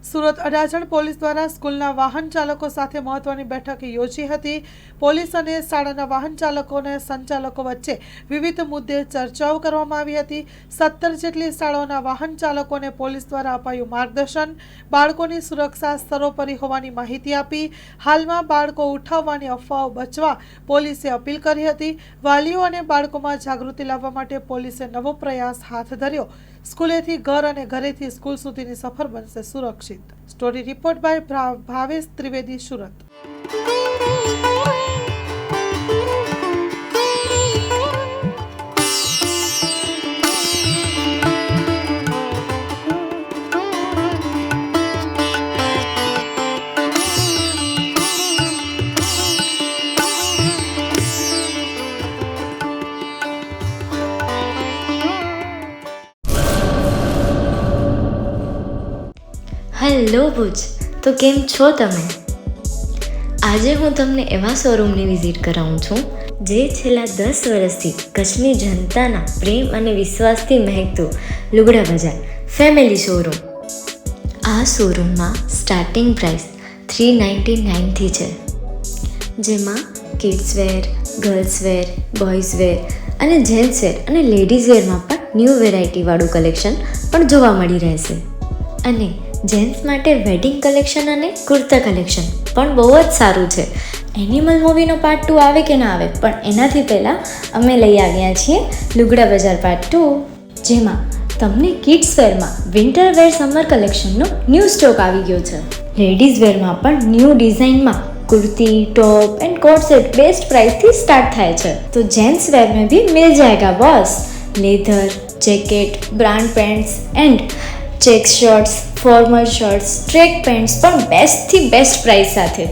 Surat Adajan police દ્વારા સ્કૂલના વાહન ચાલકો સાથે મહત્વની બેઠક યોજી હતી। પોલીસ અને શાળાના વાહન ચાલકો અને સંચાલકો વચ્ચે વિવિધ મુદ્દે ચર્ચાઓ કરવામાં આવી હતી। 17 જેટલી શાળાઓના વાહન ચાલકોને પોલીસ દ્વારા અપાયું માર્ગદર્શન। બાળકોની સુરક્ષા સર્વોપરી હોવાની માહિતી આપી। હાલમાં બાળકો ઉઠાવવાની અફવાઓ બચવા પોલીસે અપીલ કરી હતી। વાલીઓ અને બાળકોમાં જાગૃતિ લાવવા માટે પોલીસે નવો પ્રયાસ હાથ ધર્યો। સ્કૂલેથી ઘર અને ઘરેથી સ્કૂલ સુધીની સફર બનશે સુરક્ષિત। Story report by Bhavesh Trivedi, Surat. Hello Bhuj, તો કેમ છો તમે? આજે હું તમને એવા શોરૂમની વિઝિટ કરાવું છું જે છેલ્લા 10 વર્ષથી કચ્છની જનતાના પ્રેમ અને વિશ્વાસથી મહેકતું લુગડા બજાર ફેમિલી શોરૂમ। આ શોરૂમમાં સ્ટાર્ટિંગ પ્રાઇસ 399થી છે, જેમાં kids wear, girls wear, boys wear અને જેન્ટ્સ વેર અને લેડીઝ વેરમાં પણ ન્યૂ વેરાયટીવાળું કલેક્શન પણ જોવા મળી રહેશે। અને જેન્ટ્સ માટે વેડિંગ કલેક્શન અને કુર્તા કલેક્શન પણ બહુ જ સારું છે। એનિમલ મૂવીનો પાર્ટ 2 આવે કે ના આવે, પણ એનાથી પહેલાં અમે લઈ આવ્યા છીએ લુગડા બજાર પાર્ટ 2, જેમાં તમને કિડ્સ વેરમાં વિન્ટર વેર સમર કલેક્શનનો ન્યૂ સ્ટોક આવી ગયો છે। લેડીઝ વેરમાં પણ ન્યૂ ડિઝાઇનમાં kurti, top and coat set best price थी स्टार्ट थाय छे। तो जेंट्स वेर में भी मिल जाएगा boss. Leather, jacket, brand pants and check shirts, formal shirts, track pants पर बेस्ट थी बेस्ट प्राइस साथे।